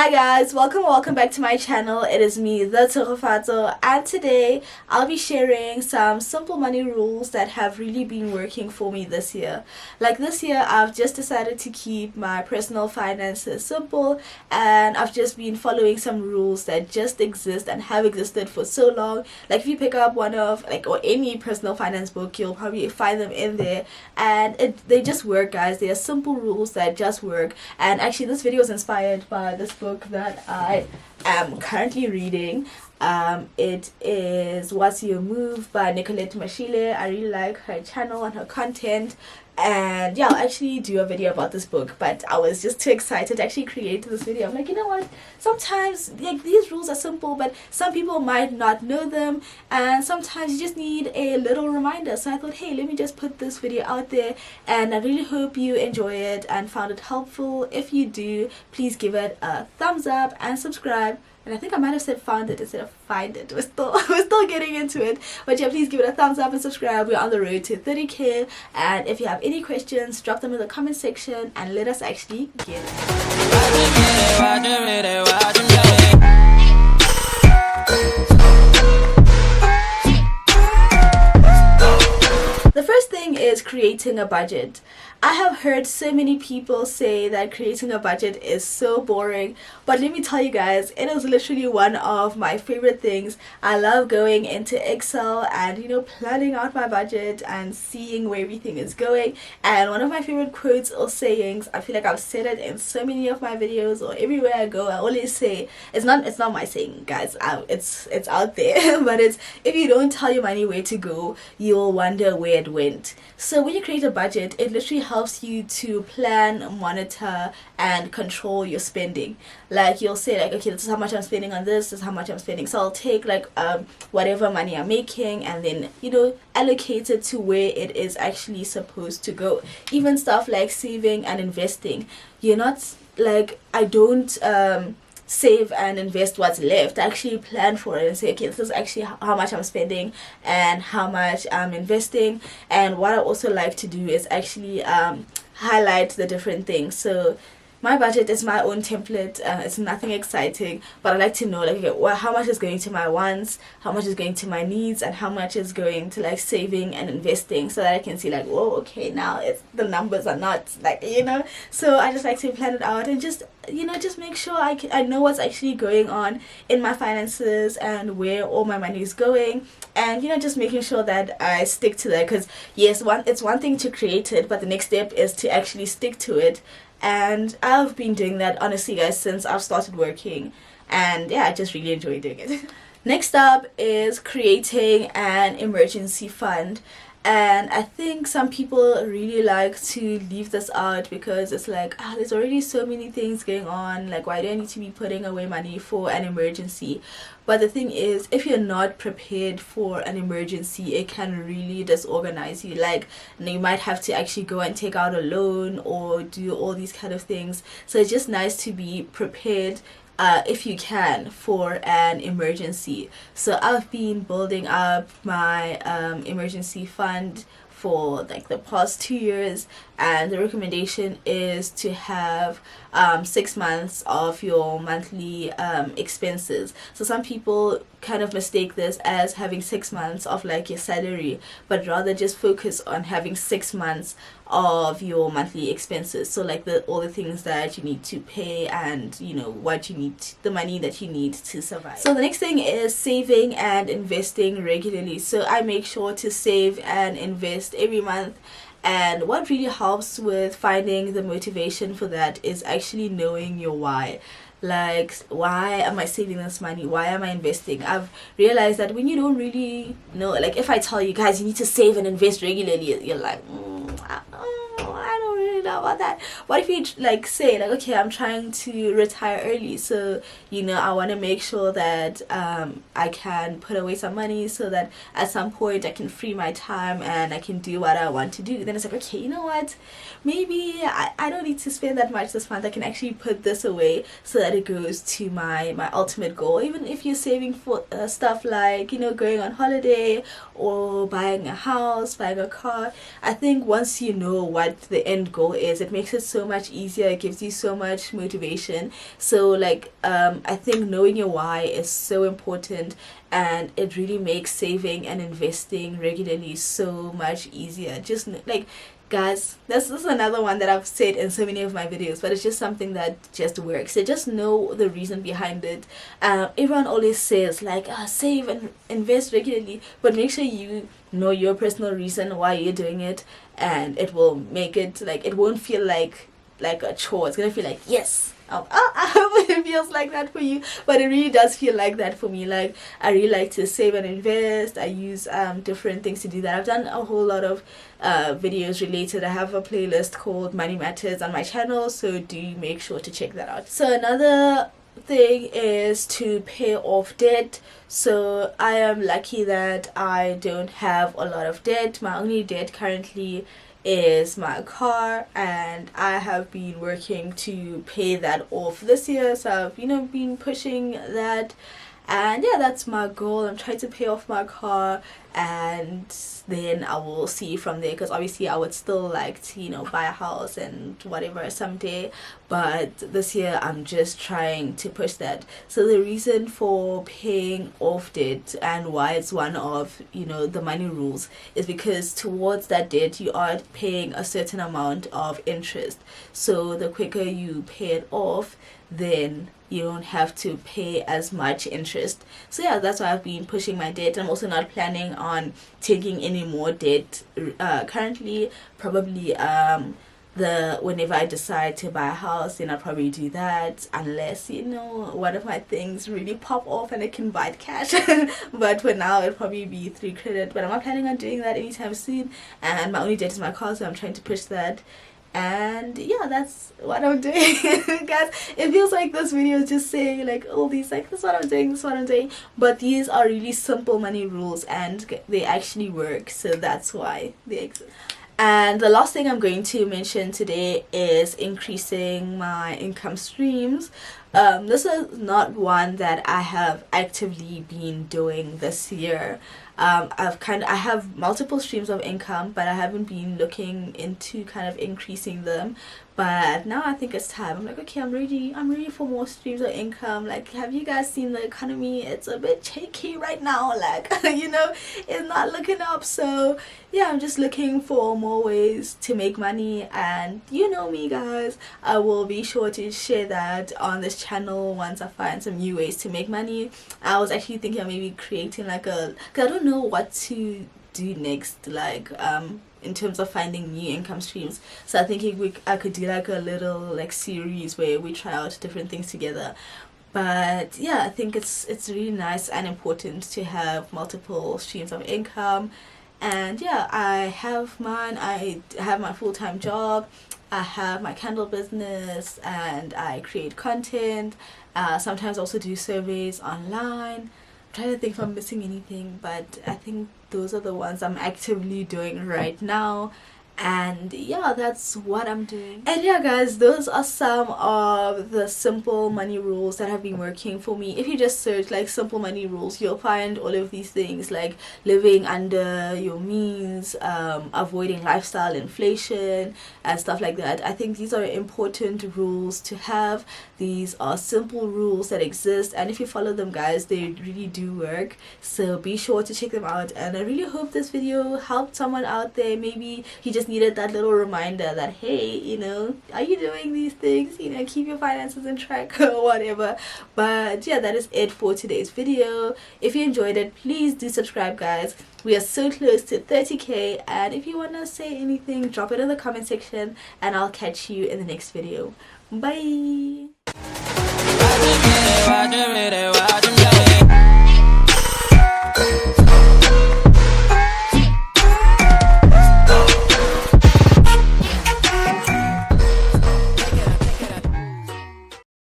Hi guys, welcome back to my channel. It is me, the Tshegofatso, and today I'll be sharing some simple money rules that have really been working for me this year. Like this year, I've just decided to keep my personal finances simple, and I've just been following some rules that just exist and have existed for so long. Like if you pick up one of or any personal finance book, you'll probably find them in there, and they just work, guys. They are simple rules that just work. And actually, this video is inspired by this book that I am currently reading. It is What's Your Move by Nicolette Mashile. I really like her channel and her content, and yeah, I'll actually do a video about this book, but I was just too excited to actually create this video. I'm like, you know what, sometimes like these rules are simple, but some people might not know them, and sometimes you just need a little reminder. So I thought, hey, let me just put this video out there, and I really hope you enjoy it and found it helpful. If you do, please give it a thumbs up and subscribe. And I think I might have said found it instead of find it. We're still getting into it. But yeah, please give it a thumbs up and subscribe. We're on the road to 30k. And if you have any questions, drop them in the comment section and let us actually get it. The first thing is creating a budget. I have heard so many people say that creating a budget is so boring, but let me tell you guys, it is literally one of my favorite things. I love going into Excel and planning out my budget and seeing where everything is going. And one of my favorite quotes or sayings, I feel like I've said it in so many of my videos or everywhere I go, I always say, it's not my saying, guys, it's out there, but it's, if you don't tell your money where to go, you'll wonder where it went. So when you create a budget, it literally helps you to plan, monitor, and control your spending. Like you'll say like, okay, this is how much I'm spending on this is how much I'm spending. So I'll take like whatever money I'm making and then allocate it to where it is actually supposed to go. Even stuff like saving and investing, you're not like, I don't save and invest what's left. I actually plan for it and say, okay, this is actually how much I'm spending and how much I'm investing. And what I also like to do is actually highlight the different things. So my budget is my own template. It's nothing exciting, but I like to know like, okay, well, how much is going to my wants, how much is going to my needs, and how much is going to like saving and investing, so that I can see like, whoa, okay, now the numbers are not like So I just like to plan it out and just just make sure I know what's actually going on in my finances and where all my money is going, and just making sure that I stick to that. Because yes, it's one thing to create it, but the next step is to actually stick to it. And I've been doing that, honestly, guys, since I've started working. And yeah, I just really enjoy doing it. Next up is creating an emergency fund. And I think some people really like to leave this out because it's like, there's already so many things going on. Like, why do I need to be putting away money for an emergency? But the thing is, if you're not prepared for an emergency, it can really disorganize you. Like, you might have to actually go and take out a loan or do all these kind of things. So it's just nice to be prepared if you can, for an emergency. So I've been building up my emergency fund for like the past 2 years, and the recommendation is to have 6 months of your monthly expenses. So some people kind of mistake this as having 6 months of like your salary, but rather just focus on having 6 months of your monthly expenses. So like all the things that you need to pay and what you need, the money that you need to survive. So the next thing is saving and investing regularly. So I make sure to save and invest every month. And what really helps with finding the motivation for that is actually knowing your why. Like, why am I saving this money? Why am I investing? I've realized that when you don't really know, like if I tell you guys you need to save and invest regularly, you're like, I don't really know about that. What if you like say like, okay, I'm trying to retire early, so I want to make sure that I can put away some money so that at some point I can free my time and I can do what I want to do. Then it's like, okay, you know what, maybe I don't need to spend that much this month. I can actually put this away so that it goes to my ultimate goal. Even if you're saving for stuff like going on holiday or buying a house, buying a car, I think once you know what the end goal for is it makes it so much easier. It gives you so much motivation. So like I think knowing your why is so important, and it really makes saving and investing regularly so much easier. Just like, guys, this is another one that I've said in so many of my videos, but it's just something that just works. So just know the reason behind it. Everyone always says like, save and invest regularly, but make sure you know your personal reason why you're doing it, and it will make it like, it won't feel like a chore. It's gonna feel like, yes. I hope it feels like that for you, but it really does feel like that for me. Like, I really like to save and invest. I use different things to do that. I've done a whole lot of videos related. I have a playlist called Money Matters on my channel, so do make sure to check that out. So another thing is to pay off debt. So I am lucky that I don't have a lot of debt. My only debt currently is my car, and I have been working to pay that off this year. So I've been pushing that, and yeah, that's my goal. I'm trying to pay off my car, and then I will see from there, because obviously I would still like to buy a house and whatever someday, but this year I'm just trying to push that. So the reason for paying off debt and why it's one of the money rules is because towards that debt you are paying a certain amount of interest. So the quicker you pay it off, then you don't have to pay as much interest. So yeah, that's why I've been pushing my debt. I'm also not planning on taking any more debt currently. Probably whenever I decide to buy a house, then I'll probably do that, unless one of my things really pop off and I can buy it cash. But for now it'll probably be through credit, but I'm not planning on doing that anytime soon. And my only debt is my car, so I'm trying to push that. And yeah, that's what I'm doing. Guys, it feels like this video is just saying like all these, like, this is what I'm doing, this is what I'm doing, but these are really simple money rules and they actually work, so that's why they exist. And the last thing I'm going to mention today is increasing my income streams. This is not one that I have actively been doing this year. I have multiple streams of income, but I haven't been looking into kind of increasing them. But now I think it's time. I'm like, okay, I'm ready for more streams of income. Like, have you guys seen the economy? It's a bit shaky right now, like it's not looking up. So yeah, I'm just looking for more ways to make money, and me, guys, I will be sure to share that on this channel once I find some new ways to make money. I was actually thinking of maybe creating like cause I don't know what to do next, like in terms of finding new income streams. So I think I could do like a little like series where we try out different things together. But yeah, I think it's really nice and important to have multiple streams of income. And yeah, I have mine. I have my full-time job, I have my candle business, and I create content. Sometimes also do surveys online. I'm trying to think if I'm missing anything, but I think those are the ones I'm actively doing right now. And yeah, that's what I'm doing. And yeah, guys, those are some of the simple money rules that have been working for me. If you just search like simple money rules, you'll find all of these things, like living under your means, avoiding lifestyle inflation and stuff like that. I think these are important rules to have. These are simple rules that exist, and if you follow them, guys, they really do work. So be sure to check them out, and I really hope this video helped someone out there. Maybe he just needed that little reminder that, hey, are you doing these things? Keep your finances in track or whatever. But yeah, that is it for today's video. If you enjoyed it, please do subscribe, guys. We are so close to 30k, and if you want to say anything, drop it in the comment section, and I'll catch you in the next video. Bye.